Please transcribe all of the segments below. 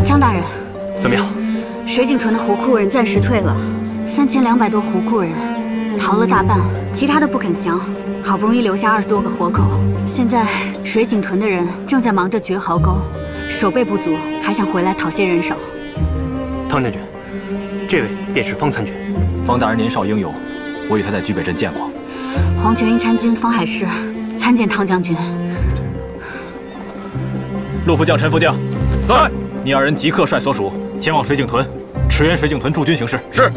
张大人，怎么样？水井屯的胡库人暂时退了，3200多胡库人逃了大半，其他的不肯降，好不容易留下20多个活口。现在水井屯的人正在忙着掘壕沟，守备不足，还想回来讨些人手。汤将军，这位便是方参军。方大人年少英勇，我与他在居北镇见过。黄泉营参军方海士参见汤将军。陆副将、陈副将，在。你二人即刻率所属前往水井屯，驰援水井屯驻军行事。是。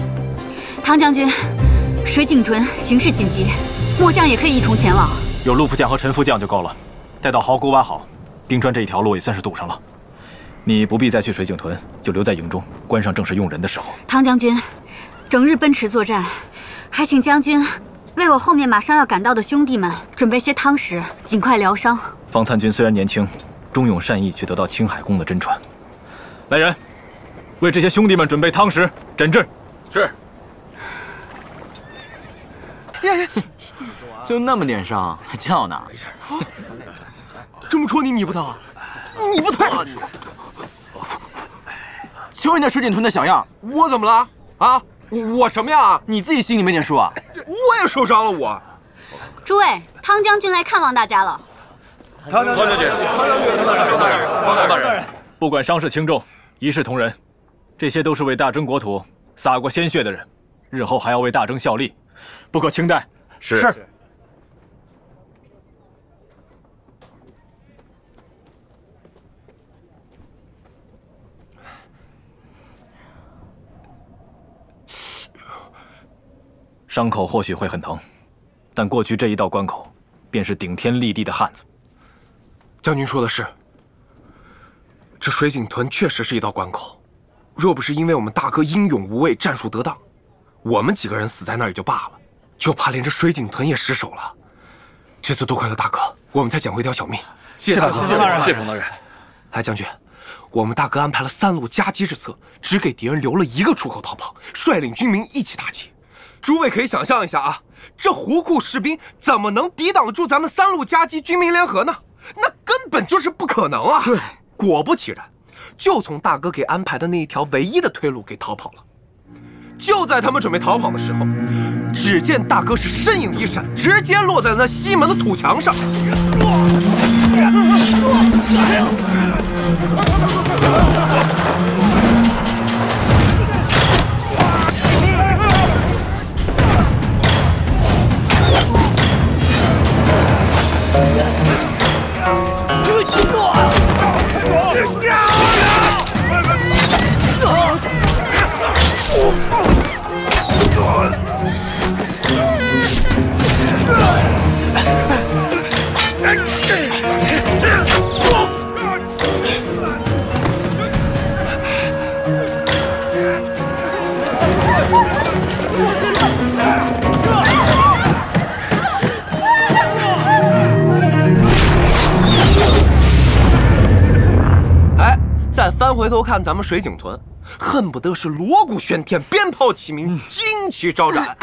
汤将军，水井屯形势紧急，末将也可以一同前往。有陆副将和陈副将就够了。待到壕沟挖好，冰川这一条路也算是堵上了。你不必再去水井屯，就留在营中，关上正是用人的时候。汤将军，整日奔驰作战，还请将军为我后面马上要赶到的兄弟们准备些汤食，尽快疗伤。方参军虽然年轻，忠勇善义，却得到青海公的真传。来人，为这些兄弟们准备汤食、诊治。是。就那么点伤，还叫呢？没事。这么戳你不疼啊？你不疼啊？瞧人家水井屯的小样，我怎么了？啊？我什么样啊？你自己心里没点数啊？我也受伤了，我。诸位，汤将军来看望大家了。汤将军，方大人，不管伤势轻重，一视同仁。这些都是为大征国土洒过鲜血的人，日后还要为大征效力，不可轻待。是。伤口或许会很疼，但过去这一道关口，便是顶天立地的汉子。将军说的是，这水井屯确实是一道关口。若不是因为我们大哥英勇无畏、战术得当，我们几个人死在那儿也就罢了，就怕连这水井屯也失守了。这次多亏了大哥，我们才捡回一条小命。谢谢大人，谢冯大人。哎，将军，我们大哥安排了3路夹击之策，只给敌人留了1个出口逃跑，率领军民一起打击。诸位可以想象一下啊，这胡库士兵怎么能抵挡住咱们3路夹击军民联合呢？那根本就是不可能啊！对，果不其然，就从大哥给安排的那一条唯一的退路给逃跑了。就在他们准备逃跑的时候，只见大哥是身影一闪，直接落在了那西门的土墙上。再翻回头看咱们水井屯，恨不得是锣鼓喧天，鞭炮齐鸣，旌旗招展。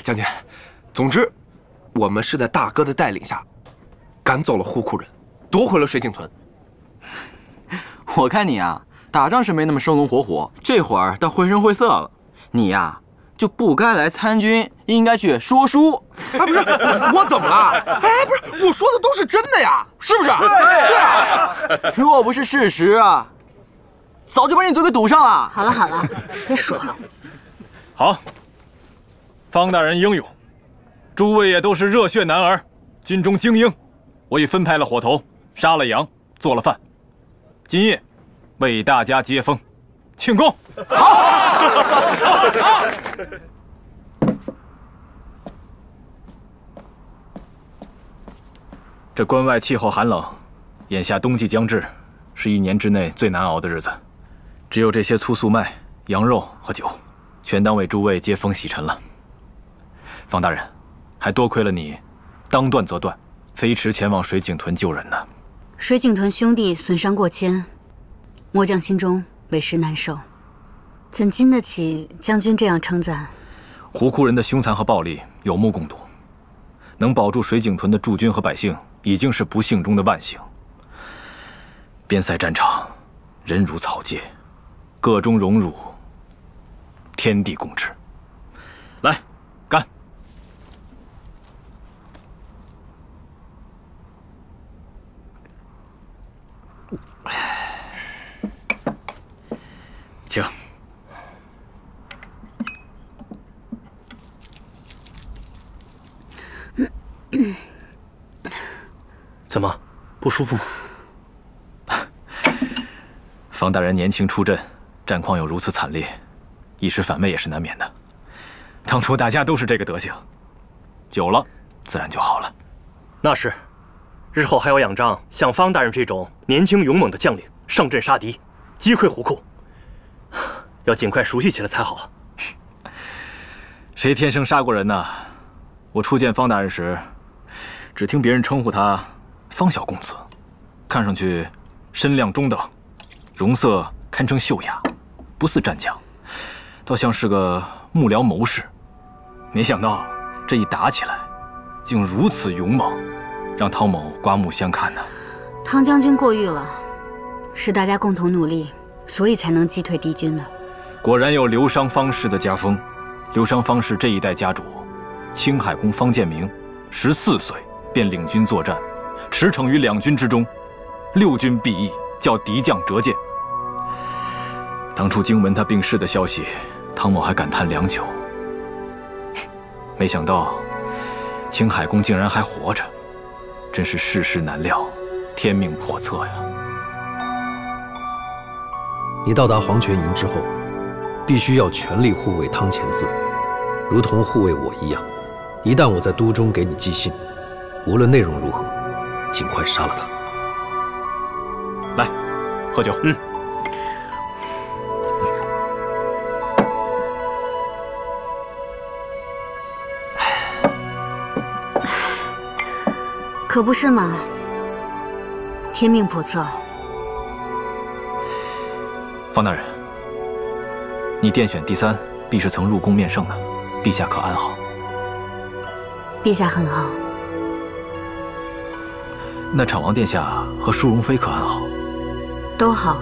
将军，总之，我们是在大哥的带领下，赶走了胡库人，夺回了水井屯。我看你啊，打仗是没那么生龙活虎，这会儿倒绘声绘色了。你呀，就不该来参军，应该去说书。哎，不是，我怎么了？哎，不是，我说的都是真的呀，是不是？对啊。若不是事实啊，早就把你嘴给堵上了。好了好了，别说了。好，方大人英勇，诸位也都是热血男儿，军中精英。我已分派了伙头，杀了羊，做了饭，今夜为大家接风，庆功。好。这关外气候寒冷，眼下冬季将至，是1年之内最难熬的日子。只有这些粗粟麦、羊肉和酒，全当为诸位接风洗尘了。方大人，还多亏了你，当断则断，飞驰前往水井屯救人呢。水井屯兄弟损伤过千，末将心中委实难受，怎经得起将军这样称赞？胡库人的凶残和暴力有目共睹，能保住水井屯的驻军和百姓，已经是不幸中的万幸。边塞战场，人如草芥，个中荣辱，天地共治。来，干！请。怎么，不舒服吗？方大人年轻出阵，战况又如此惨烈，一时反胃也是难免的。当初大家都是这个德行，久了自然就好了。那是，日后还要仰仗像方大人这种年轻勇猛的将领上阵杀敌，击溃胡库，要尽快熟悉起来才好。谁天生杀过人呢？我初见方大人时，只听别人称呼他方小公子，看上去身量中等，容色堪称秀雅，不似战将，倒像是个幕僚谋士。没想到这一打起来，竟如此勇猛，让汤某刮目相看呢。汤将军过誉了，是大家共同努力，所以才能击退敌军的。果然有刘商方氏的家风。刘商方氏这一代家主，青海公方建明，14岁便领军作战，驰骋于两军之中，6军必役，叫敌将折剑。当初经闻他病逝的消息，汤某还感叹良久。没想到青海公竟然还活着，真是世事难料，天命叵测呀！你到达黄泉营之后，必须要全力护卫汤潜子，如同护卫我一样。一旦我在都中给你寄信，无论内容如何，尽快杀了他。来，喝酒。可不是嘛，天命叵测。方大人，你殿选第3，必是曾入宫面圣的，陛下可安好？陛下很好。那昶王殿下和淑容妃可安好？都好。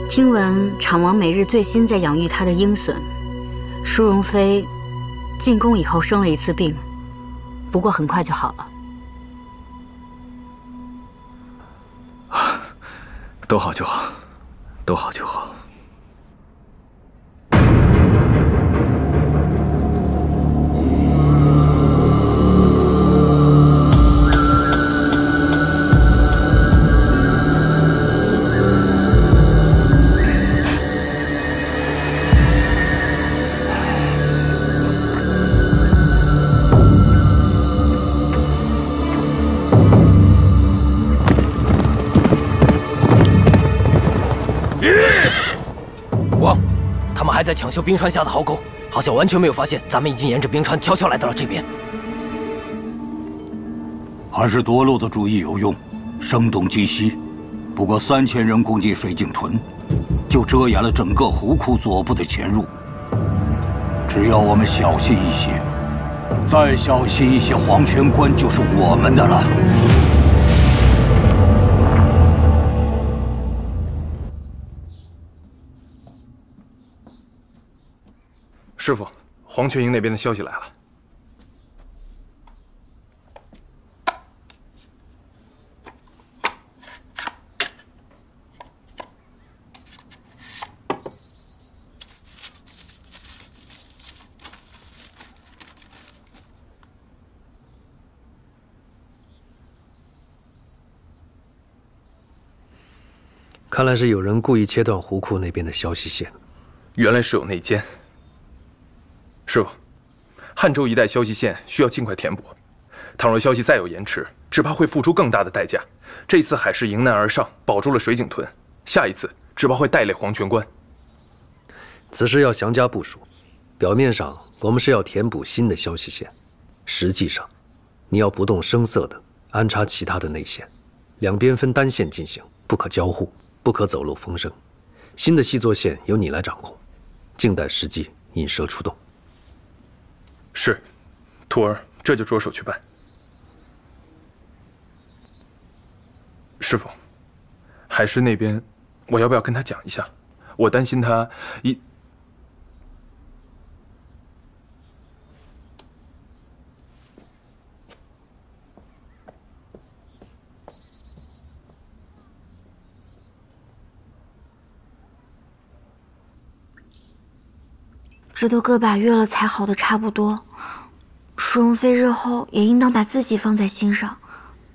听闻昶王每日最新在养育他的鹰隼，淑容妃进宫以后生了一次病，不过很快就好了。都好就好，都好就好。还在抢修冰川下的壕沟，好像完全没有发现咱们已经沿着冰川悄悄来到了这边。还是夺路的主意有用，声东击西。不过3000人攻击水井屯，就遮掩了整个湖库左部的潜入。只要我们小心一些，再小心一些，黄泉关就是我们的了。师傅，黄泉营那边的消息来了。看来是有人故意切断湖库那边的消息线。原来是有内奸。师傅，汉州一带消息线需要尽快填补，倘若消息再有延迟，只怕会付出更大的代价。这次海氏迎难而上，保住了水井屯，下一次只怕会带累黄泉关。此事要详加部署。表面上我们是要填补新的消息线，实际上你要不动声色地安插其他的内线，两边分单线进行，不可交互。不可走漏风声。新的细作线由你来掌控，静待时机，引蛇出洞。是，徒儿这就着手去办。师傅，海师那边，我要不要跟他讲一下？我担心他一……这都个把月了才好的差不多，舒荣妃日后也应当把自己放在心上，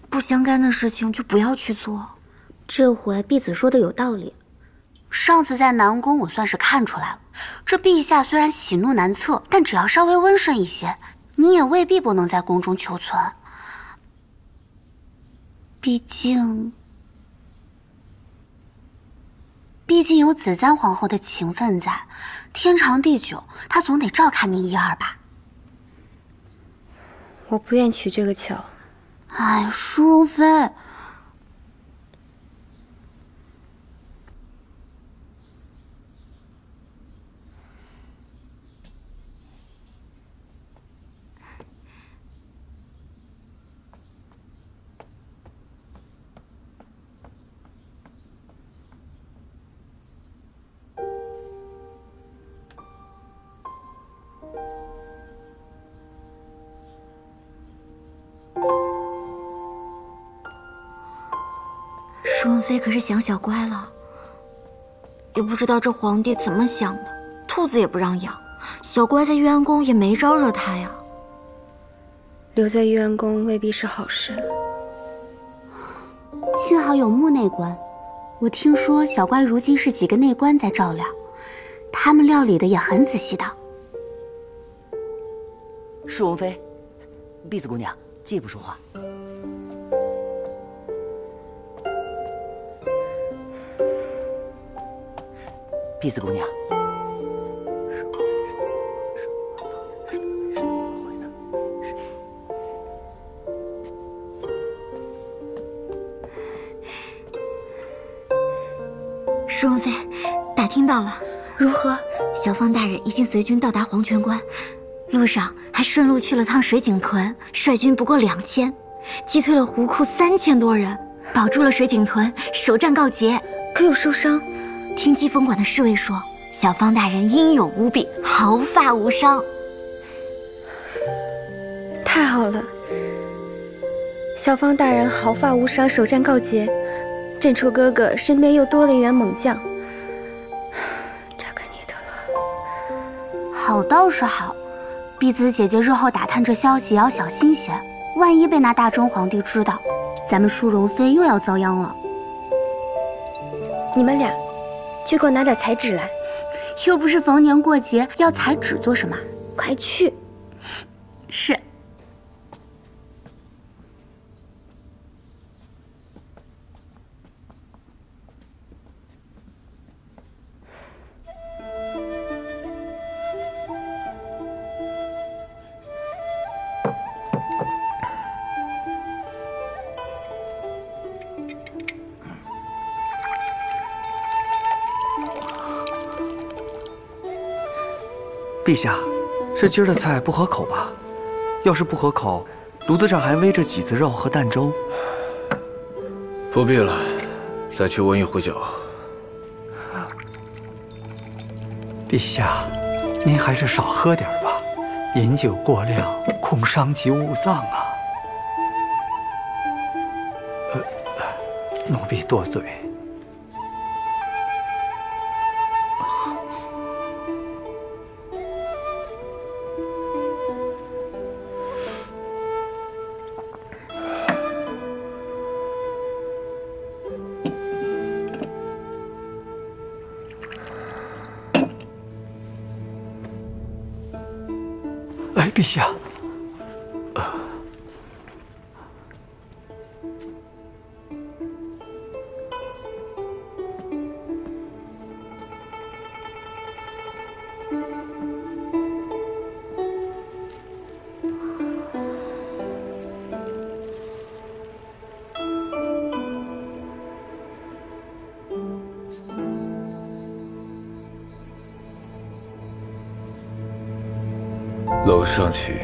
不相干的事情就不要去做。这回婢子说的有道理，上次在南宫我算是看出来了，这陛下虽然喜怒难测，但只要稍微温顺一些，你也未必不能在宫中求存。毕竟有子簪皇后的情分在，天长地久，她总得照看你一二吧。我不愿取这个巧。哎，舒荣妃，舒文妃可是想小乖了，也不知道这皇帝怎么想的，兔子也不让养，小乖在玉安宫也没招惹他呀。留在玉安宫未必是好事。幸好有穆内官，我听说小乖如今是几个内官在照料，他们料理的也很仔细的。舒荣妃，婢子姑娘借不说话。婢子姑娘，舒荣妃，打听到了，如何？小方大人已经随军到达黄泉关，路上还顺路去了趟水井屯，率军不过2000，击退了胡库3000多人，保住了水井屯，首战告捷。可有受伤？听击风馆的侍卫说，小方大人英勇无比，毫发无伤。太好了，小方大人毫发无伤，首战告捷，朕初哥哥身边又多了一员猛将，这可你的了。好倒是好，婢子姐姐日后打探这消息也要小心些，万一被那大真皇帝知道，咱们舒荣妃又要遭殃了。你们俩去给我拿点彩纸来。又不是逢年过节，要彩纸做什么？快去。是。陛下，这今儿的菜不合口吧？要是不合口，炉子上还煨着麂子肉和蛋粥。不必了，再去温一壶酒。陛下，您还是少喝点吧，饮酒过量恐伤及五脏啊。奴婢多嘴。陛下，楼上请，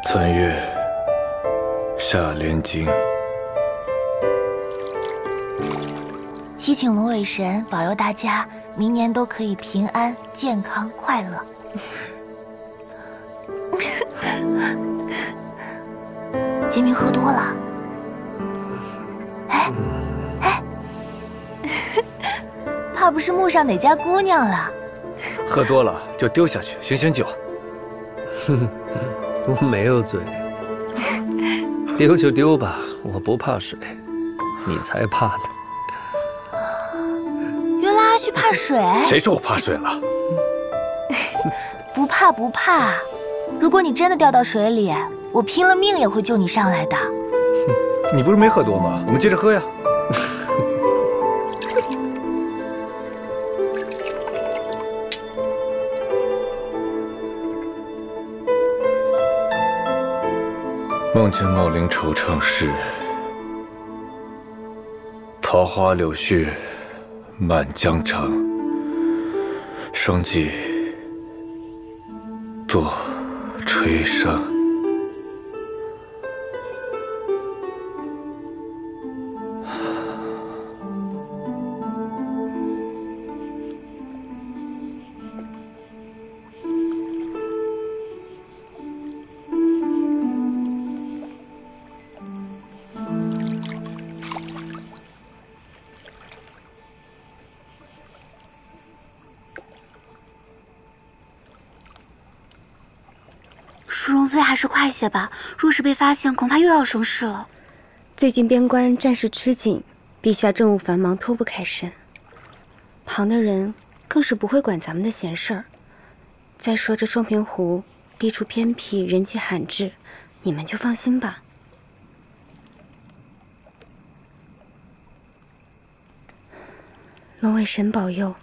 参阅下联经。祈请龙尾神保佑大家明年都可以平安、健康、快乐。杰明喝多了，哎，怕不是墓上哪家姑娘了？喝多了就丢下去醒醒酒。哼，我没有醉，丢就丢吧，我不怕水，你才怕呢。原来阿旭怕水？谁说我怕水了？不怕不怕，如果你真的掉到水里，我拼了命也会救你上来的。你不是没喝多吗？我们接着喝呀。梦见茂陵惆怅事，桃花柳絮满江城，生计作吹笙。淑容妃还是快些吧，若是被发现，恐怕又要生事了。最近边关战事吃紧，陛下政务繁忙，脱不开身。旁的人更是不会管咱们的闲事儿。再说这双平湖地处偏僻，人迹罕至，你们就放心吧。龙尾神保佑，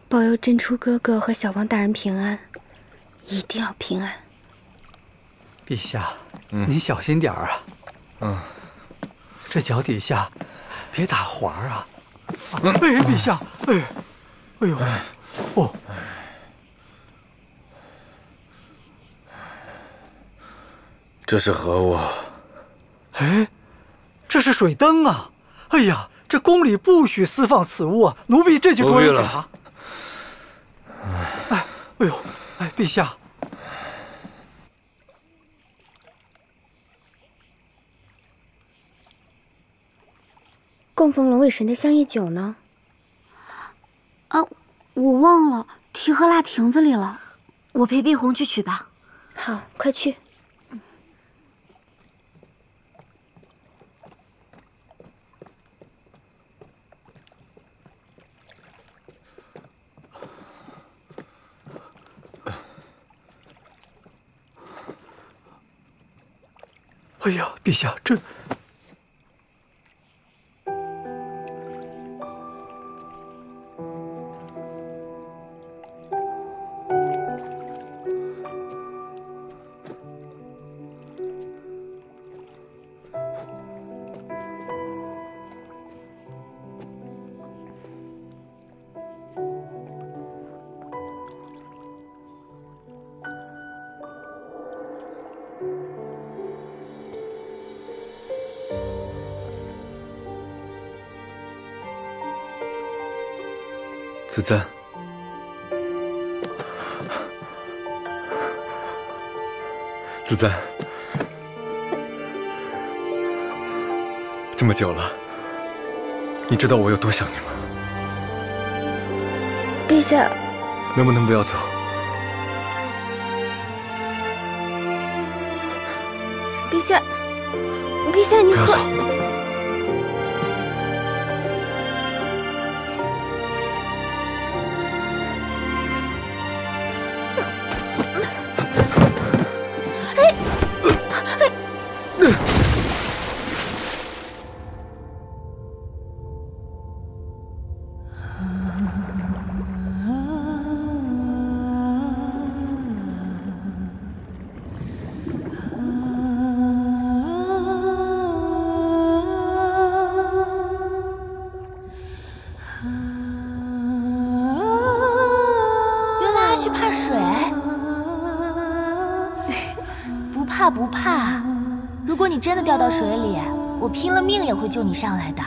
保佑珍珠哥哥和小王大人平安，一定要平安。陛下，您小心点儿啊！这脚底下别打滑啊！哎，陛下，哎呦，哦，这是何物？哎，这是水灯啊！哎呀，这宫里不许私放此物啊！奴婢这就着人检查。哎呦，哎，陛下。供奉龙尾神的香叶酒呢？啊，我忘了，提喝蜡亭子里了。我陪碧红去取吧。好，快去。哎呀，陛下，这……子赞，子赞，这么久了，你知道我有多想你吗？陛下，能不能不要走？陛下，陛下，你可……真的掉到水里，我拼了命也会救你上来的。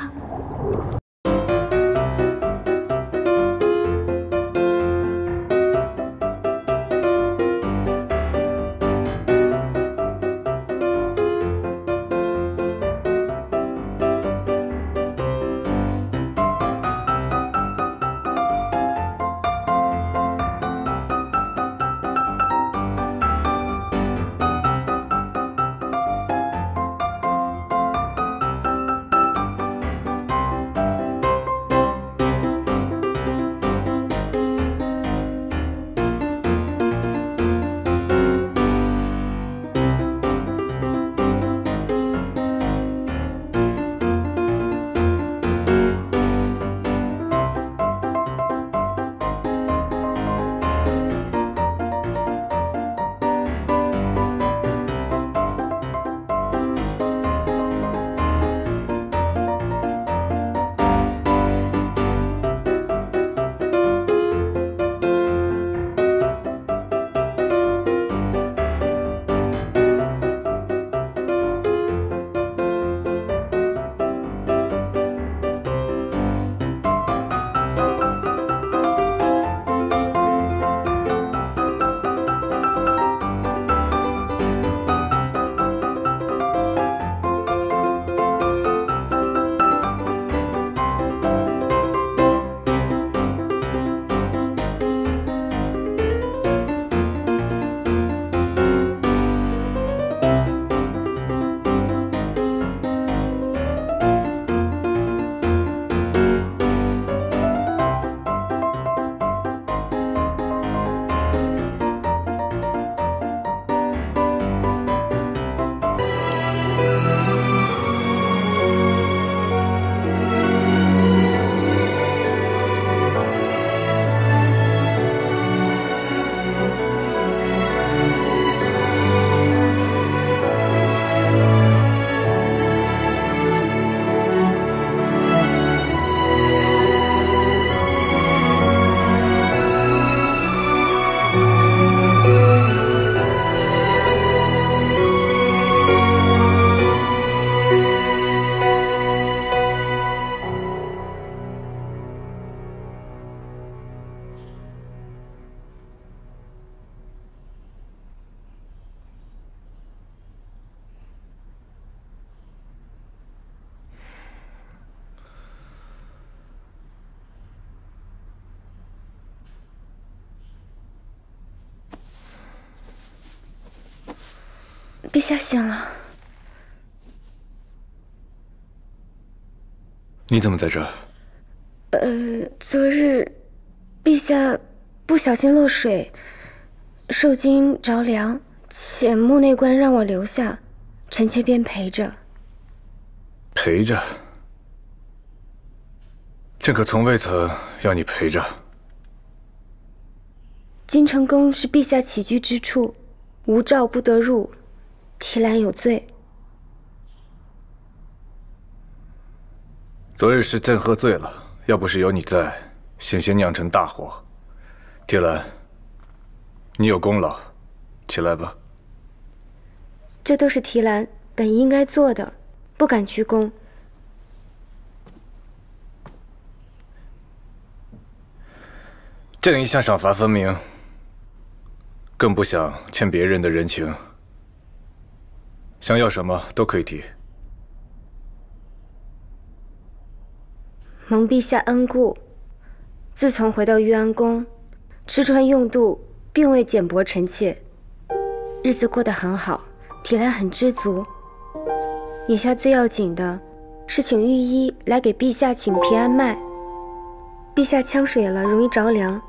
陛下醒了。你怎么在这儿？昨日陛下不小心落水，受惊着凉，且木内官让我留下，臣妾便陪着。陪着？朕可从未曾要你陪着。金城宫是陛下起居之处，无诏不得入，提篮有罪。昨日是朕喝醉了，要不是有你在，险些酿成大祸。提篮，你有功劳，起来吧。这都是提篮本应该做的，不敢居功。朕一向赏罚分明，更不想欠别人的人情。想要什么都可以提。蒙陛下恩顾，自从回到玉安宫，吃穿用度并未减薄臣妾，日子过得很好，提篮很知足。眼下最要紧的是请御医来给陛下请平安脉。陛下呛水了，容易着凉，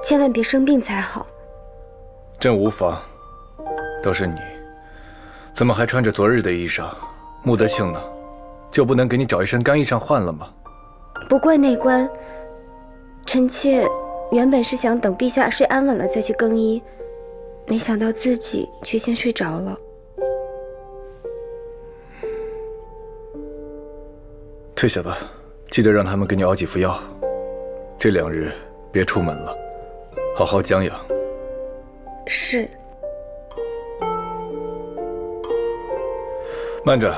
千万别生病才好。朕无妨，都是你，怎么还穿着昨日的衣裳？穆德庆呢？就不能给你找一身干衣裳换了吗？不怪内官，臣妾原本是想等陛下睡安稳了再去更衣，没想到自己却先睡着了。退下吧，记得让他们给你熬几副药。这2日别出门了，好好将养。是。慢着，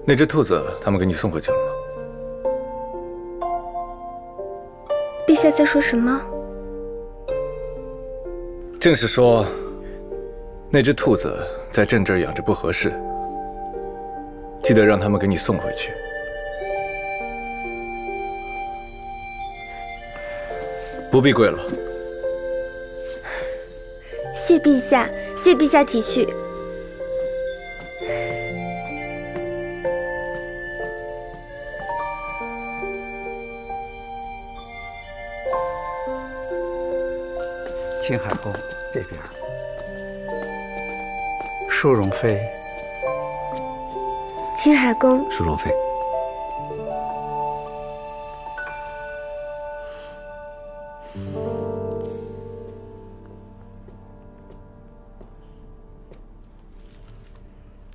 那只兔子他们给你送回去了吗？陛下在说什么？正是说，那只兔子在朕这儿养着不合适，记得让他们给你送回去。不必跪了。谢陛下，谢陛下体恤。青海宫这边，淑容妃。青海宫，淑容妃。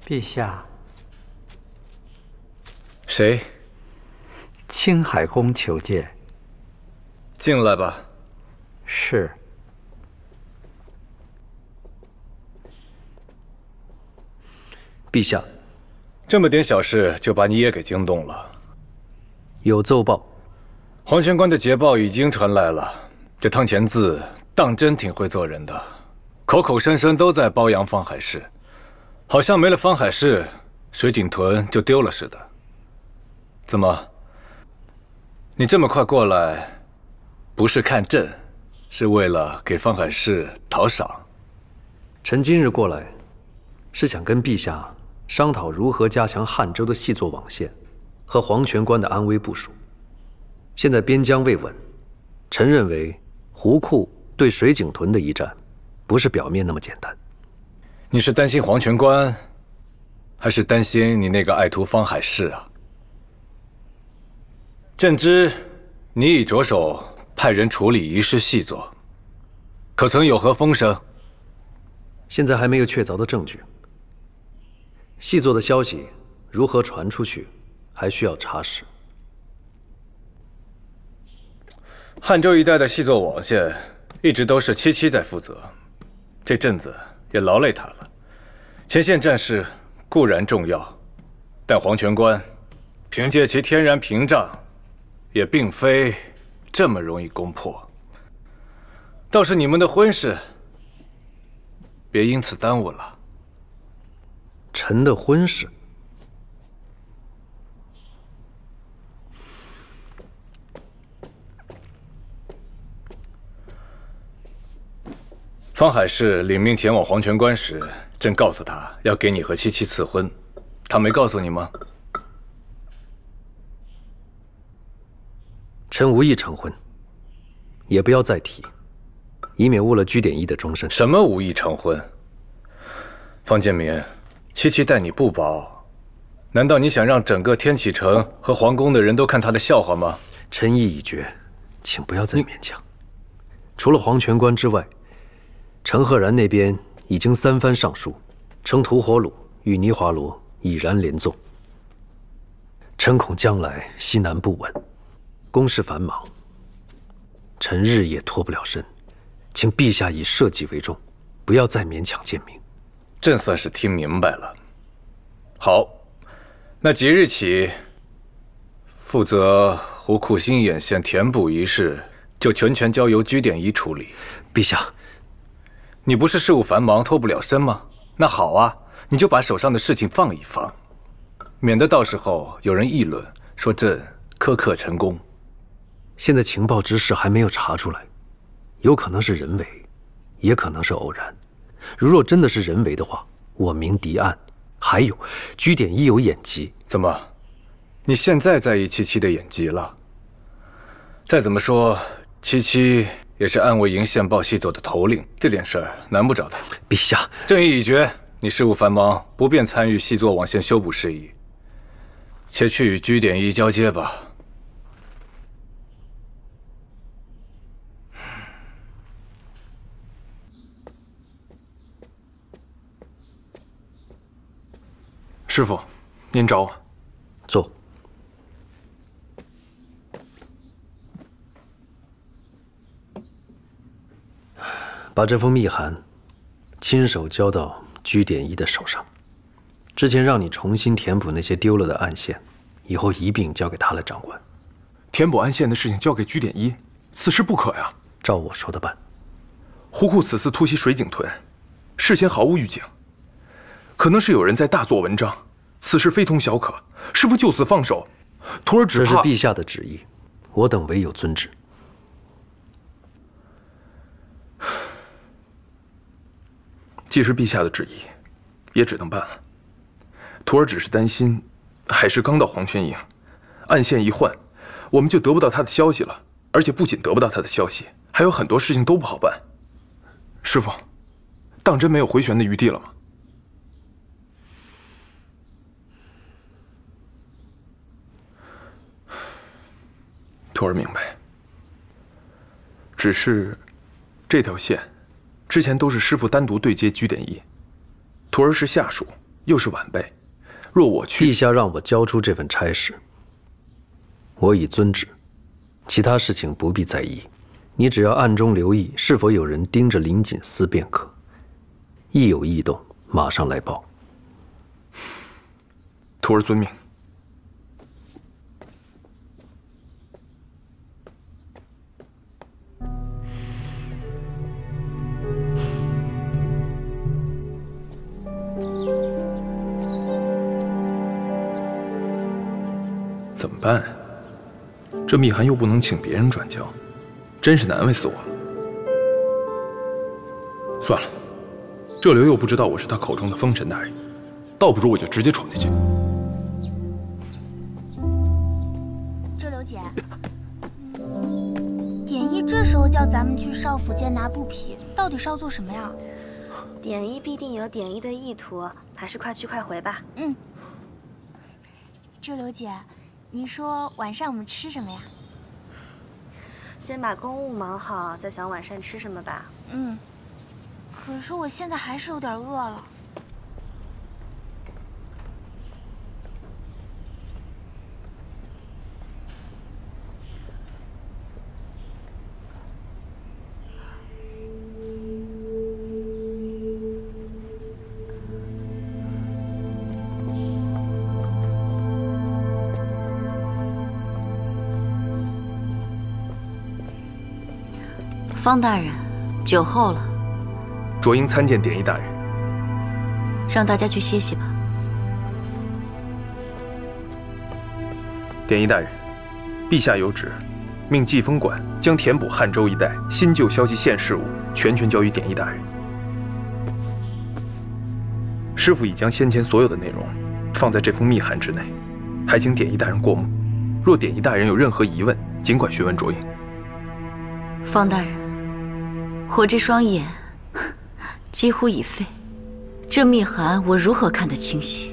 陛下，谁？青海宫求见。进来吧。是。陛下，这么点小事就把你也给惊动了。有奏报，黄泉关的捷报已经传来了。这汤乾子当真挺会做人的，口口声声都在褒扬方海市，好像没了方海市，水井屯就丢了似的。怎么？你这么快过来，不是看朕，是为了给方海市讨赏？臣今日过来，是想跟陛下商讨如何加强汉州的细作网线和黄泉关的安危部署。现在边疆未稳，臣认为湖库对水井屯的一战，不是表面那么简单。你是担心黄泉关，还是担心你那个爱徒方海市啊？朕知你已着手派人处理一事细作，可曾有何风声？现在还没有确凿的证据。细作的消息如何传出去，还需要查实。汉州一带的细作网线一直都是七在负责，这阵子也劳累他了。前线战事固然重要，但黄泉关凭借其天然屏障，也并非这么容易攻破。倒是你们的婚事，别因此耽误了。臣的婚事，方海市领命前往黄泉关时，朕告诉他要给你和七赐婚，他没告诉你吗？臣无意成婚，也不要再提，以免误了居点一的终身。什么无意成婚？方建民，七待你不薄，难道你想让整个天启城和皇宫的人都看他的笑话吗？臣意已决，请不要再勉强。除了黄泉关之外，陈赫然那边已经3番上书，称吐火虏与泥华罗已然连纵。臣恐将来西南不稳，公事繁忙，臣日夜脱不了身，请陛下以社稷为重，不要再勉强见明。朕算是听明白了。好，那即日起，负责湖库新眼线填补一事，就全权交由居点一处理。陛下，你不是事务繁忙脱不了身吗？那好啊，你就把手上的事情放一放，免得到时候有人议论说朕苛刻陈宫。现在情报之事还没有查出来，有可能是人为，也可能是偶然。如若真的是人为的话，我明敌暗。还有，居点一有眼疾。怎么，你现在在意七的眼疾了？再怎么说，七也是暗卫营线报细作的头领，这点事儿难不着他。陛下，朕意已决，你事务繁忙，不便参与细作网线修补事宜，且去与居点一交接吧。师傅，您找我。坐。把这封密函亲手交到居典一的手上。之前让你重新填补那些丢了的暗线，以后一并交给他来掌管。填补暗线的事情交给居典一，此事不可呀。照我说的办。胡库此次突袭水井屯，事先毫无预警，可能是有人在大做文章，此事非同小可。师父就此放手，徒儿只怕……这是陛下的旨意，我等唯有遵旨。既是陛下的旨意，也只能办了。徒儿只是担心，海氏刚到黄泉营，暗线一换，我们就得不到他的消息了。而且不仅得不到他的消息，还有很多事情都不好办。师父，当真没有回旋的余地了吗？徒儿明白，只是这条线之前都是师父单独对接居典一，徒儿是下属，又是晚辈。若我去，陛下让我交出这份差事，我已遵旨，其他事情不必在意。你只要暗中留意是否有人盯着林锦司便可，一有异动，马上来报。徒儿遵命。怎么办？这密函又不能请别人转交，真是难为死我了。算了，这刘又不知道我是他口中的封神大人，倒不如我就直接闯进去。这刘姐，典一这时候叫咱们去少府监拿布匹，到底是要做什么呀？典一必定有典一的意图，还是快去快回吧。嗯。这刘姐。你说晚上我们吃什么呀？先把公务忙好，再想晚膳吃什么吧。嗯，可是我现在还是有点饿了。方大人，酒后了，卓英参见典一大人。让大家去歇息吧。典一大人，陛下有旨，命季风馆将填补汉州一带新旧消息线事务全权交于典一大人。师父已将先前所有的内容放在这封密函之内，还请典一大人过目。若典一大人有任何疑问，尽管询问卓英。方大人，我这双眼几乎已废，这密函我如何看得清晰？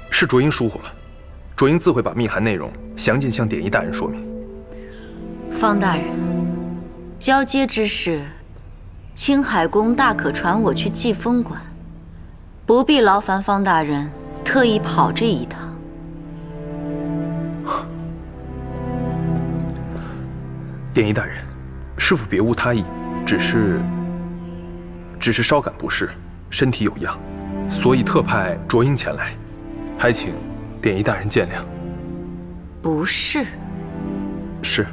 是卓英疏忽了，卓英自会把密函内容详尽向典一大人说明。方大人，交接之事，青海宫大可传我去季风馆，不必劳烦方大人特意跑这一趟。典一大人，师父别无他意，只是稍感不适，身体有恙，所以特派卓英前来，还请典一大人见谅。不是？是。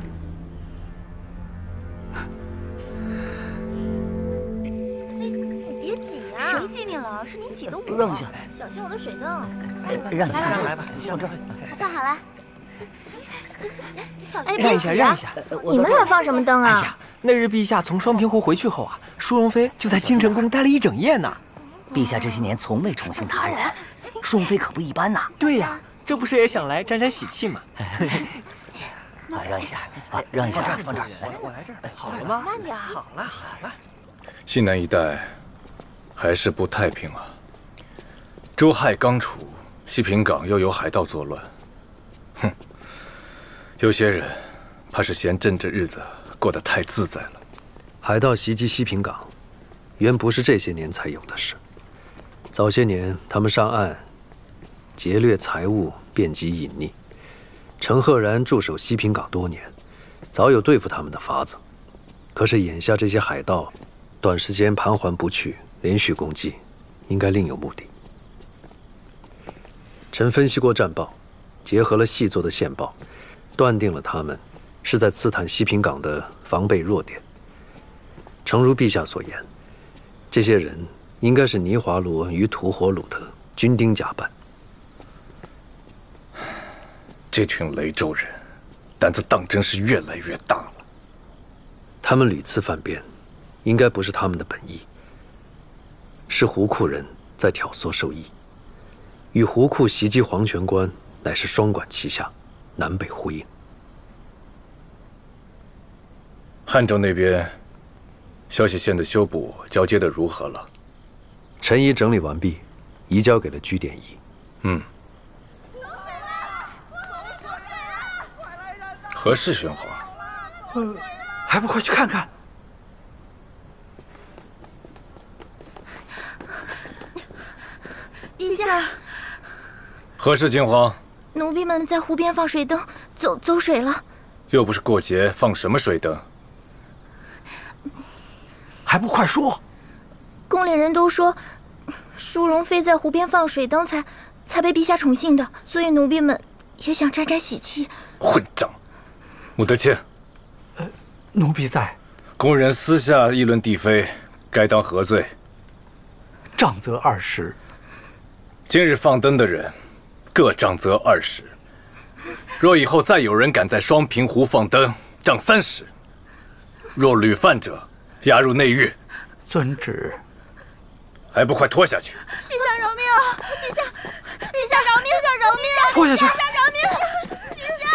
你别挤啊！谁挤你了？是你挤的我。让一下，小心我的水灯。让一下，来吧，你放这儿。放好了。小心让一下，让一下。你们俩放什么灯啊？哎呀，那日陛下从双平湖回去后啊，淑容妃就在清晨宫待了一整夜呢。陛下这些年从未宠幸他人，淑容妃可不一般呐。对呀，这不是也想来沾沾喜气吗？啊，让一下，啊，让一下，放这儿。我来这儿，好了吗？慢点。好了，好了。西南一带还是不太平啊。朱亥刚除，西平港又有海盗作乱。哼，有些人怕是嫌朕这日子过得太自在了。海盗袭击西平港，原不是这些年才有的事。早些年，他们上岸劫掠财物，遍及隐匿。陈赫然驻守西平港多年，早有对付他们的法子。可是眼下这些海盗，短时间盘桓不去，连续攻击，应该另有目的。臣分析过战报，结合了细作的线报，断定了他们是在刺探西平港的防备弱点。诚如陛下所言，这些人应该是尼华罗与吐火鲁的军丁假扮。这群雷州人，胆子当真是越来越大了。他们屡次犯边，应该不是他们的本意，是胡库人在挑唆受益，与胡库袭击黄泉关乃是双管齐下，南北呼应。汉州那边，消息线的修补交接的如何了？臣已整理完毕，移交给了居典仪。何事喧哗？还不快去看看！陛下，何事惊慌？奴婢们在湖边放水灯，走水了。又不是过节，放什么水灯？还不快说！宫里人都说，淑容妃在湖边放水灯才被陛下宠幸的，所以奴婢们也想沾沾喜气。混账！穆德谦，奴婢在。宫人私下议论帝妃，该当何罪？杖责20。今日放灯的人，各杖责20。若以后再有人敢在双平湖放灯，杖30。若屡犯者，押入内狱。遵旨。还不快拖下去！陛下饶命啊！陛下饶命！陛下饶命！拖下去！陛下饶命！陛下。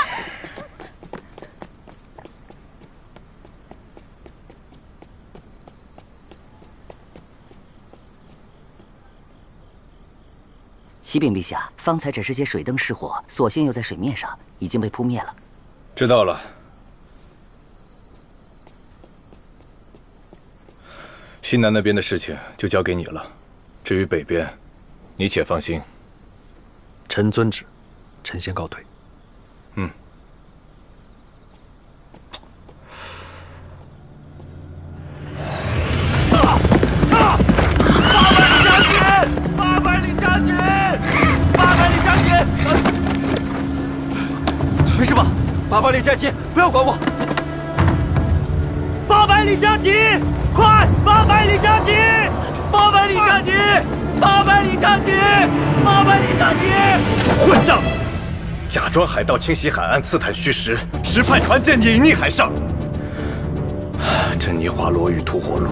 启禀陛下，方才只是些水灯失火，所幸又在水面上，已经被扑灭了。知道了。西南那边的事情就交给你了，至于北边，你且放心。臣遵旨，臣先告退。800里将军！800里将军！没事吧？800里将军，不要管我。800里将军，快！800里将军！800里将军！800里将军！800里将军！混账！假装海盗侵袭海岸，刺探虚实，实派船舰隐匿海上。这尼华罗与吐火鲁，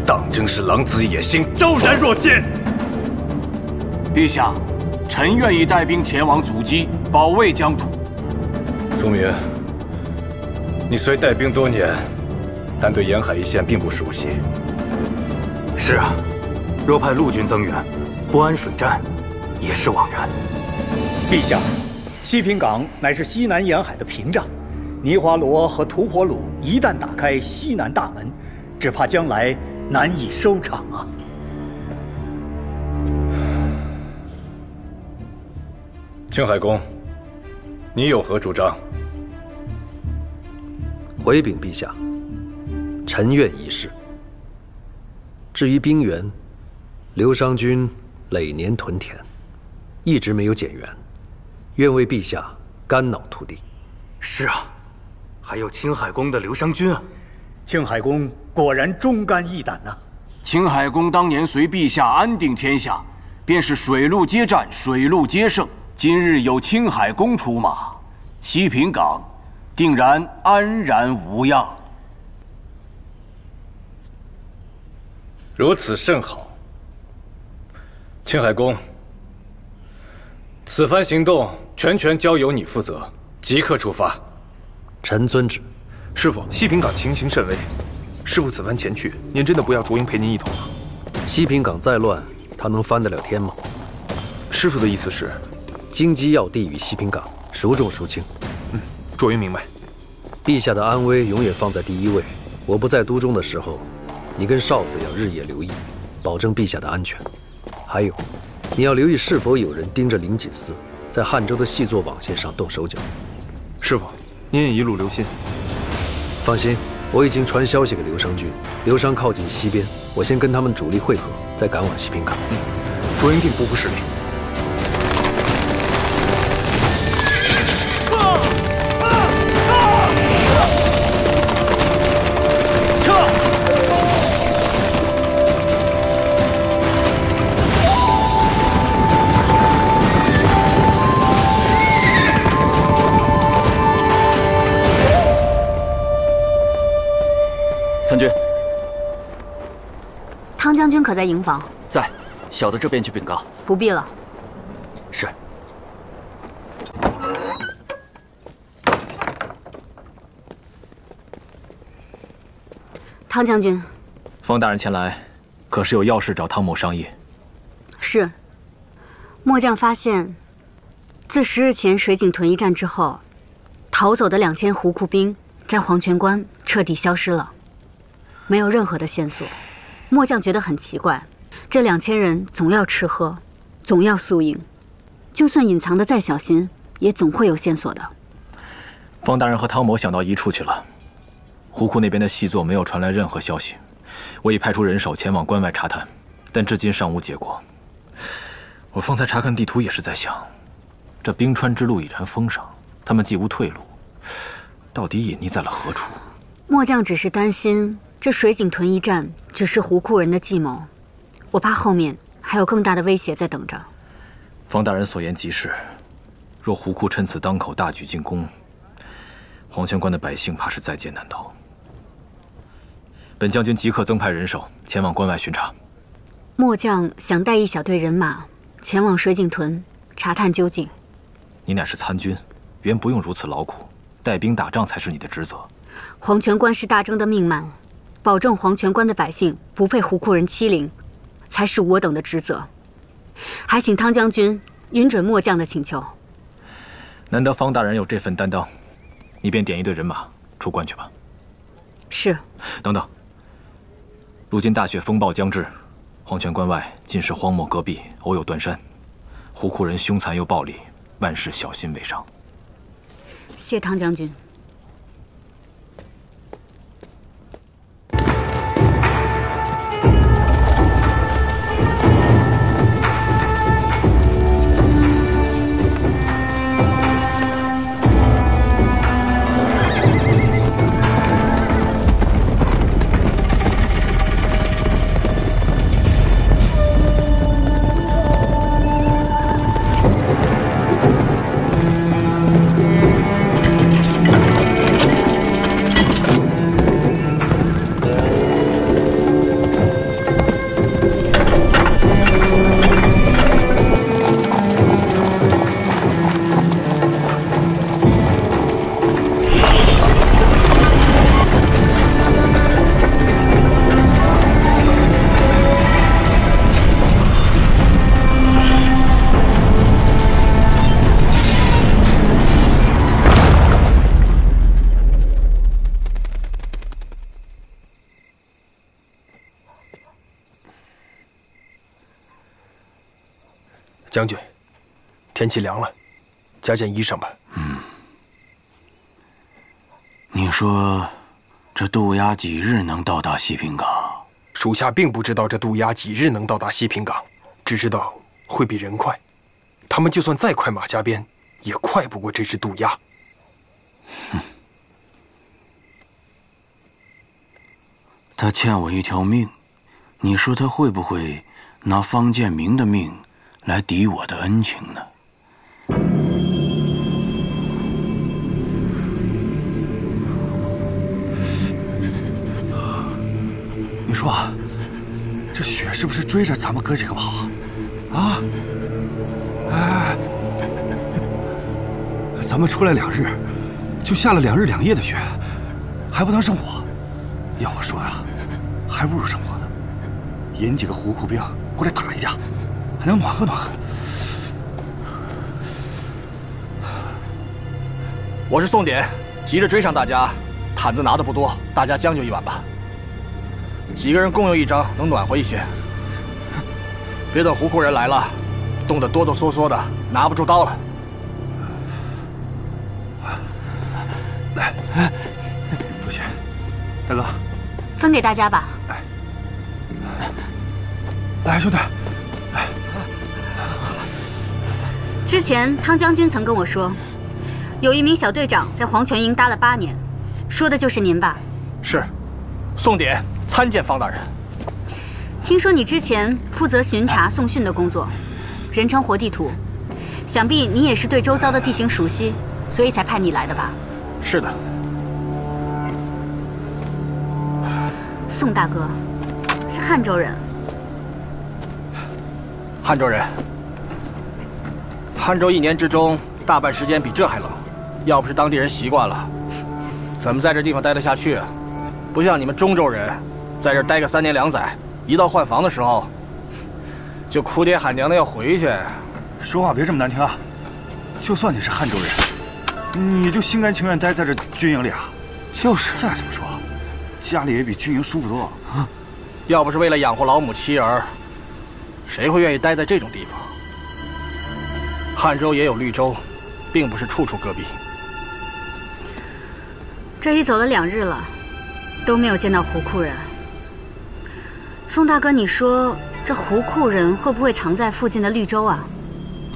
当真是狼子野心，昭然若揭。陛下，臣愿意带兵前往阻击，保卫疆土。苏明，你虽带兵多年，但对沿海一线并不熟悉。是啊，若派陆军增援，不安水战，也是枉然。陛下，西平港乃是西南沿海的屏障，尼华罗和吐火鲁一旦打开西南大门，只怕将来难以收场啊。青海公，你有何主张？回禀陛下，臣愿一试。至于兵源，刘商军累年屯田，一直没有减员，愿为陛下肝脑涂地。是啊，还有青海宫的刘商军啊。青海公果然忠肝义胆呐。青海公当年随陛下安定天下，便是水陆皆战，水陆皆胜。今日有青海公出马，西平港定然安然无恙。如此甚好。青海公，此番行动全交由你负责，即刻出发。臣遵旨。师傅，西平港情形甚危，师傅此番前去，您真的不要卓英陪您一同吗？西平港再乱，他能翻得了天吗？师傅的意思是，京畿要地与西平港孰重孰轻？卓英明白。陛下的安危永远放在第一位。我不在都中的时候，你跟哨子要日夜留意，保证陛下的安全。还有，你要留意是否有人盯着灵锦寺在汉州的细作网线上动手脚。师傅，您也一路留心。放心，我已经传消息给刘商军，刘商靠近西边，我先跟他们主力会合，再赶往西平岗。卓英定不负使命。 参军，汤将军可在营房？在，小的这边去禀告。不必了。是。汤将军，方大人前来，可是有要事找汤某商议？是。末将发现，自10日前水井屯一战之后，逃走的2000胡库兵在黄泉关彻底消失了。 没有任何的线索，末将觉得很奇怪。这2000人总要吃喝，总要宿营，就算隐藏的再小心，也总会有线索的。方大人和汤某想到一处去了。胡库那边的细作没有传来任何消息，我已派出人手前往关外查探，但至今尚无结果。我方才查看地图也是在想，这冰川之路已然封上，他们既无退路，到底隐匿在了何处？末将只是担心。 这水井屯一战只是胡库人的计谋，我怕后面还有更大的威胁在等着。方大人所言极是，若胡库趁此当口大举进攻，黄泉关的百姓怕是在劫难逃。本将军即刻增派人手前往关外巡查。末将想带一小队人马前往水井屯查探究竟。你乃是参军，原不用如此劳苦，带兵打仗才是你的职责。黄泉关是大征的命脉。 保证黄泉关的百姓不被胡库人欺凌，才是我等的职责。还请汤将军允准末将的请求。难得方大人有这份担当，你便点一队人马出关去吧。是。等等，如今大雪风暴将至，黄泉关外尽是荒漠戈壁，偶有断山，胡库人凶残又暴力，万事小心为上。谢汤将军。 将军，天气凉了，加件衣裳吧。你说，这渡鸦几日能到达西平岗？属下并不知道这渡鸦几日能到达西平岗，只知道会比人快。他们就算再快马加鞭，也快不过这只渡鸦。哼！他欠我一条命，你说他会不会拿方建明的命？ 来抵我的恩情呢？你说，这雪是不是追着咱们哥几个跑？啊？哎，咱们出来2日，就下了2日2夜的雪，还不能生火。要我说呀，还不如生火呢。引几个胡库兵过来打一架。 还能暖和暖和。我是宋典，急着追上大家，毯子拿的不多，大家将就一晚吧。几个人共用一张，能暖和一些。别等胡库人来了，冻得哆哆嗦嗦的，拿不住刀了。来，多谢。大哥，分给大家吧。来，兄弟。之前汤将军曾跟我说，有一名小队长在黄泉营待了8年，说的就是您吧？是，宋典参见方大人。听说你之前负责巡查送讯的工作，人称活地图，想必你也是对周遭的地形熟悉，所以才派你来的吧？是的。宋大哥是汉州人。汉州人。汉州1年之中大半时间比这还冷，要不是当地人习惯了，怎么在这地方待得下去啊？不像你们中州人，在这待个3年2载，一到换房的时候，就哭爹喊娘的要回去。说话别这么难听啊！就算你是汉州人，你就心甘情愿待在这军营里啊？就是。再这么说，家里也比军营舒服多。要不是为了养活老母妻儿，谁会愿意待在这种地方？汉州也有绿洲，并不是处处戈壁。这一走了2日了，都没有见到胡库人。宋大哥，你说这胡库人会不会藏在附近的绿洲啊？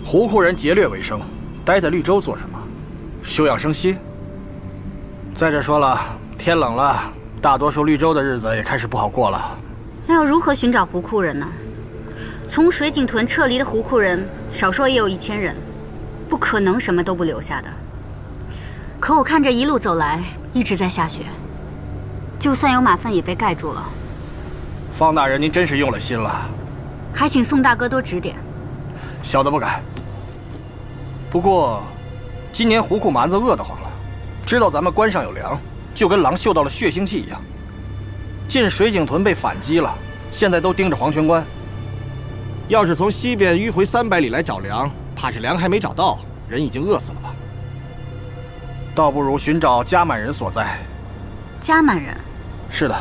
胡库人劫掠为生，待在绿洲做什么？休养生息。再者说了，天冷了，大多数绿洲的日子也开始不好过了。那要如何寻找胡库人呢？从水井屯撤离的胡库人，少说也有1000人，不可能什么都不留下的。可我看这一路走来，一直在下雪，就算有马粪也被盖住了。方大人，您真是用了心了，还请宋大哥多指点。小的不敢。不过，今年胡库蛮子饿得慌了，知道咱们关上有粮，就跟狼嗅到了血腥气一样。进水井屯被反击了，现在都盯着黄泉关。要是从西边迂回300里来找粮，怕是粮还没找到，人已经饿死了吧？倒不如寻找迦满人所在。迦满人？是的，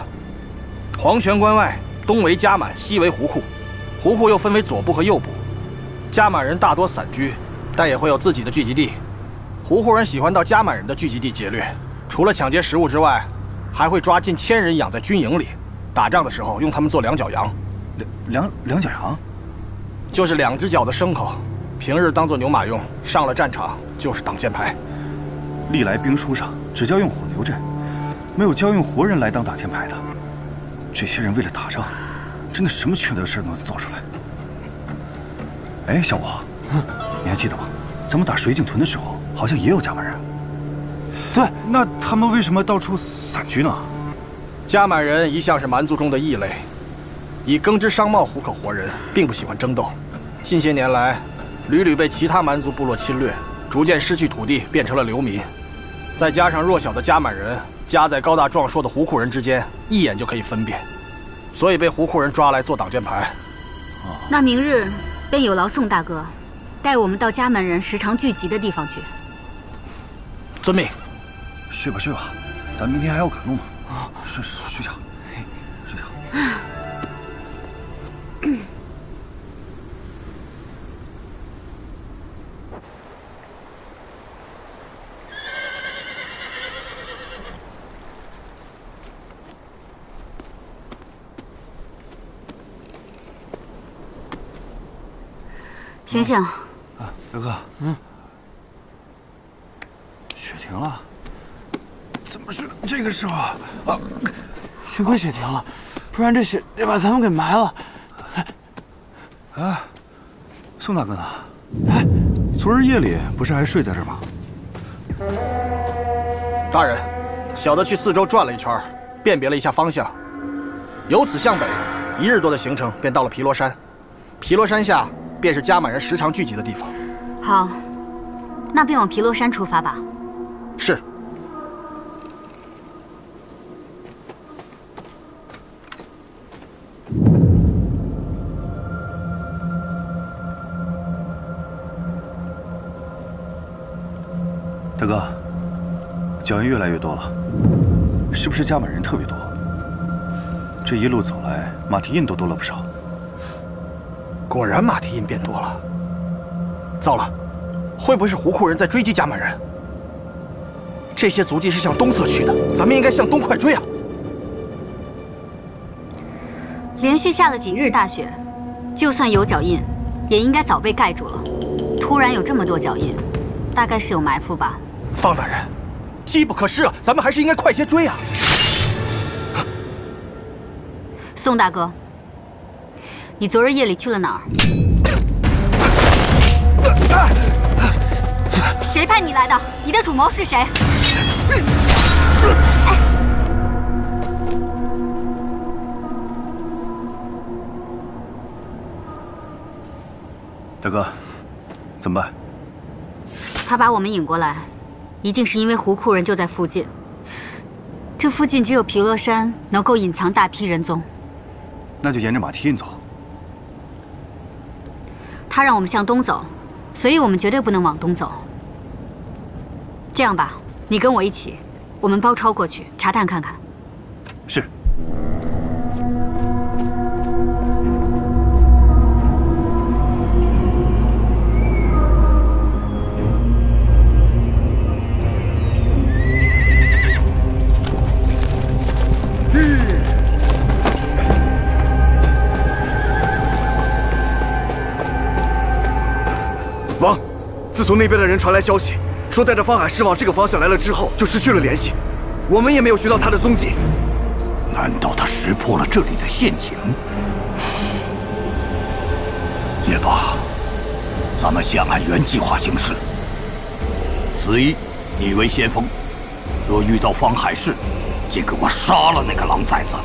黄泉关外东为迦满，西为胡库，胡库又分为左部和右部。迦满人大多散居，但也会有自己的聚集地。胡库人喜欢到迦满人的聚集地劫掠，除了抢劫食物之外，还会抓近1000人养在军营里，打仗的时候用他们做两脚羊。两脚羊？就是2只脚的牲口，平日当做牛马用，上了战场就是挡箭牌。历来兵书上只教用火牛阵，没有教用活人来当挡箭牌的。这些人为了打仗，真的什么缺德事都能做出来。哎，小五，你还记得吗？咱们打水井屯的时候，好像也有迦满人。对，那他们为什么到处散居呢？迦满人一向是蛮族中的异类，以耕织商贸糊口活人，并不喜欢争斗。近些年来，屡屡被其他蛮族部落侵略，逐渐失去土地，变成了流民。再加上弱小的迦满人夹在高大壮硕的胡库人之间，一眼就可以分辨，所以被胡库人抓来做挡箭牌。那明日便有劳宋大哥，带我们到迦满人时常聚集的地方去。遵命。睡吧睡吧，咱明天还要赶路呢。睡觉。醒醒！刘哥，雪停了，怎么是这个时候啊？幸亏雪停了，不然这雪得把咱们给埋了。哎，宋大哥呢？哎，昨日夜里不是还睡在这儿吗？大人，小的去四周转了一圈，辨别了一下方向，由此向北1日多的行程，便到了皮罗山。皮罗山下便是迦满人时常聚集的地方。好，那便往皮罗山出发吧。是。大哥，脚印越来越多了，是不是迦满人特别多？这一路走来，马蹄印都多了不少。果然马蹄印变多了。糟了，会不会是胡库人在追击迦满人？这些足迹是向东侧去的，咱们应该向东快追啊！连续下了几日大雪，就算有脚印，也应该早被盖住了。突然有这么多脚印，大概是有埋伏吧。方大人，机不可失啊，咱们还是应该快些追啊！宋大哥，你昨日夜里去了哪儿？谁派你来的？你的主谋是谁？大哥，怎么办？他把我们引过来，一定是因为胡库人就在附近。这附近只有皮罗山能够隐藏大批人踪。那就沿着马蹄印走。他让我们向东走，所以我们绝对不能往东走。这样吧，你跟我一起，我们包抄过去查探看看。是。王，自从那边的人传来消息，说带着方海师往这个方向来了之后，就失去了联系，我们也没有寻到他的踪迹。难道他识破了这里的陷阱？也罢，咱们先按原计划行事。此一，你为先锋，若遇到方海市，就给我杀了那个狼崽子；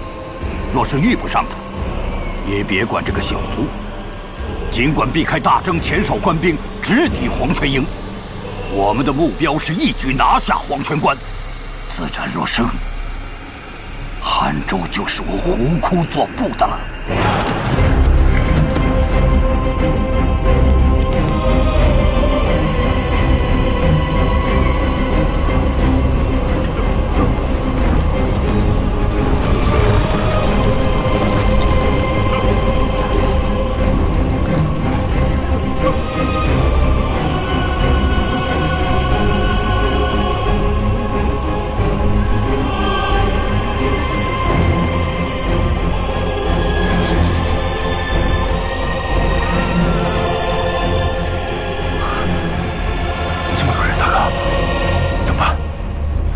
若是遇不上他，也别管这个小卒。尽管避开大征前哨官兵，直抵黄泉营，我们的目标是一举拿下黄泉关。此战若胜，汉州就是我胡窟总部的了。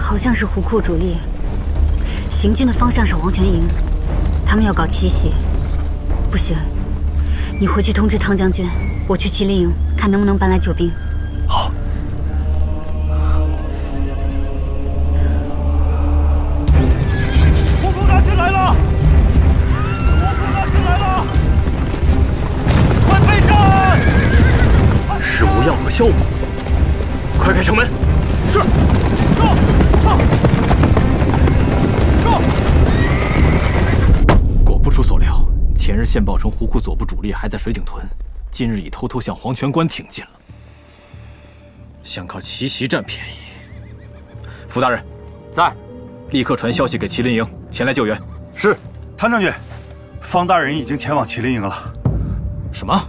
好像是胡库主力，行军的方向是黄泉营，他们要搞奇袭。不行，你回去通知汤将军，我去麒麟营看能不能搬来救兵。好。胡库大军来了！胡库大军来了！快备战！事无要和消磨，快开城门！是。果不出所料，前日线报称胡库左部主力还在水井屯，今日已偷偷向黄泉关挺进了。想靠奇袭占便宜？傅大人，在，立刻传消息给麒麟营前来救援。是，谭将军，方大人已经前往麒麟营了。什么？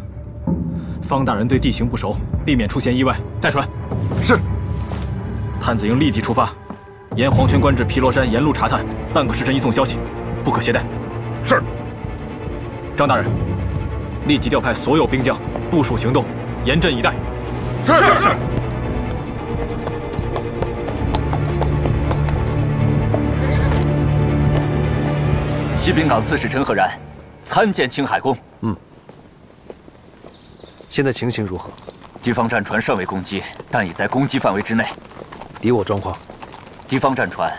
方大人对地形不熟，避免出现意外，再传。是。探子营立即出发，沿黄泉关至毗罗山沿路查探，半个时辰一送消息，不可懈怠。是。张大人，立即调派所有兵将部署行动，严阵以待。是是是。西滨港刺史陈赫然参见青海公。现在情形如何？敌方战船尚未攻击，但已在攻击范围之内。敌我状况？敌方战船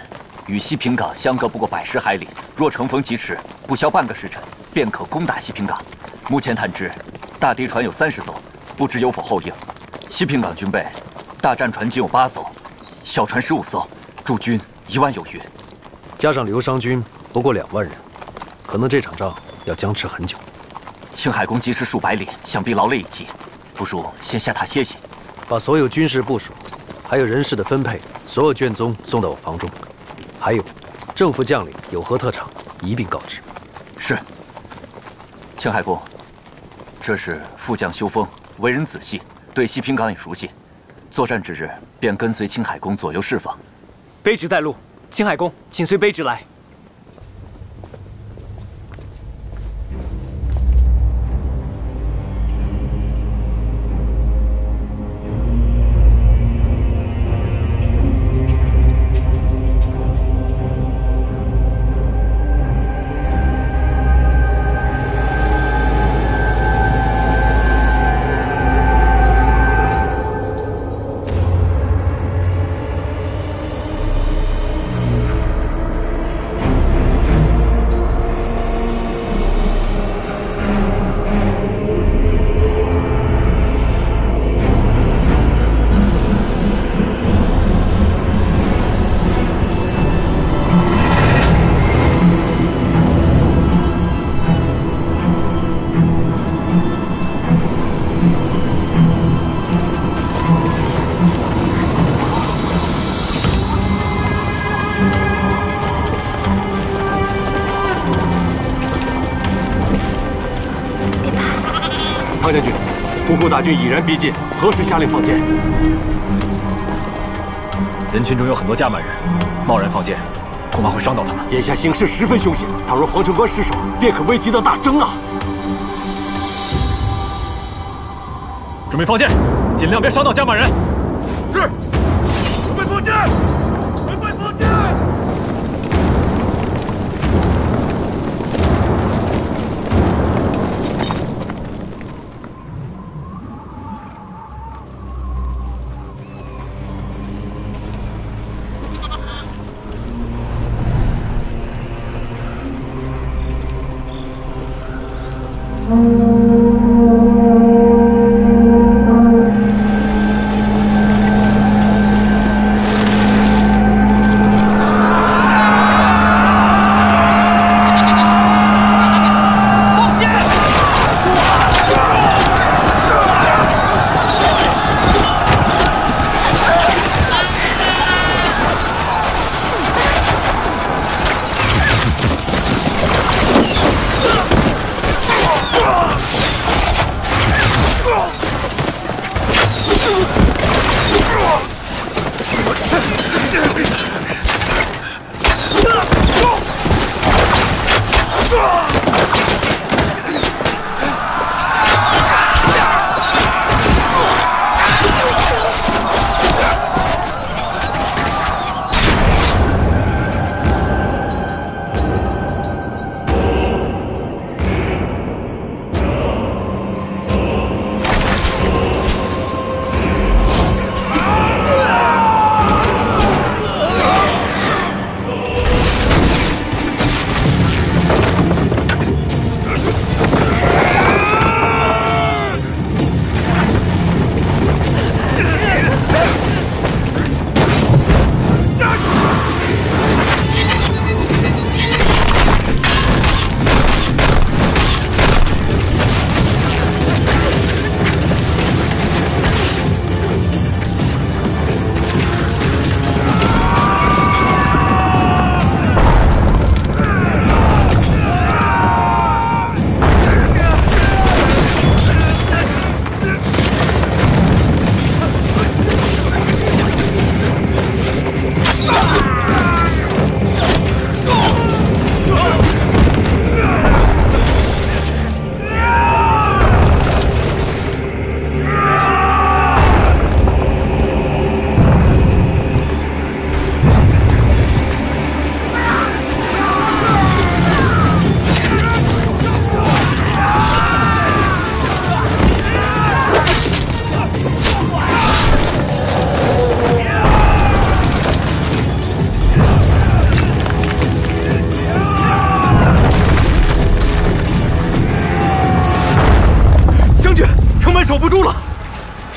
与西平港相隔不过110海里，若乘风疾驰，不消半个时辰，便可攻打西平港。目前探知，大敌船有30艘，不知有否后应。西平港军备，大战船仅有8艘，小船15艘，驻军1万有余，加上流伤军不过2万人，可能这场仗要僵持很久。青海公疾驰数百里，想必劳累已极，不如先下榻歇息。把所有军事部署，还有人事的分配，所有卷宗送到我房中。还有，政府将领有何特长，一并告知。是。青海公，这是副将修风，为人仔细，对西平港也熟悉。作战之日，便跟随青海公左右侍奉。卑职带路，青海公，请随卑职来。汤将军，胡库大军已然逼近，何时下令放箭？人群中有很多加满人，贸然放箭，恐怕会伤到他们。眼下形势十分凶险，倘若黄泉关失守，便可危及到大征啊！准备放箭，尽量别伤到加满人。是。准备放箭！准备放箭！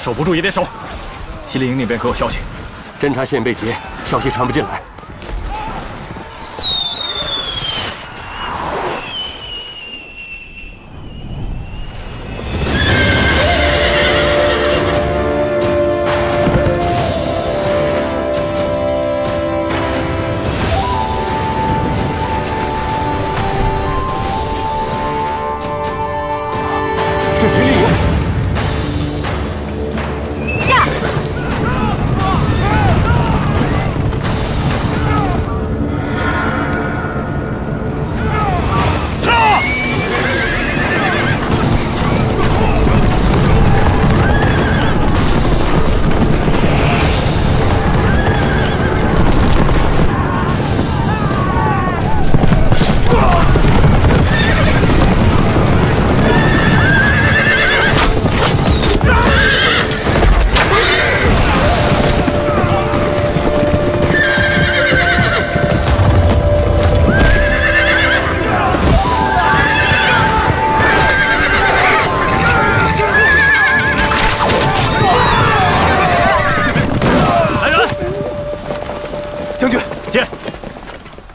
守不住也得守。西林营那边可有消息？侦察线被劫，消息传不进来。是谁利用？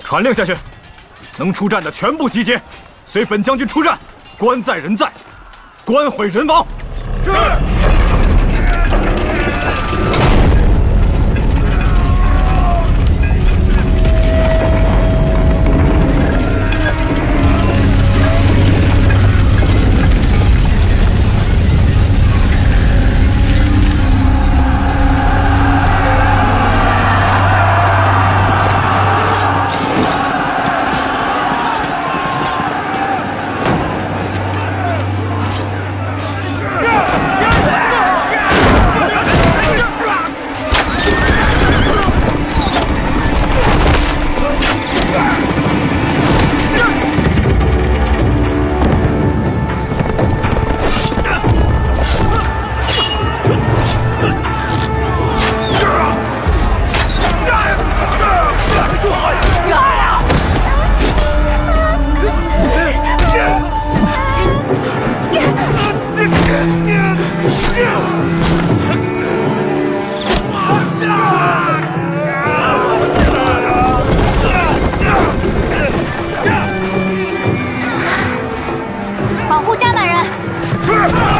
传令下去，能出战的全部集结，随本将军出战。官在人在，官毁人亡。是。保护加满人。是。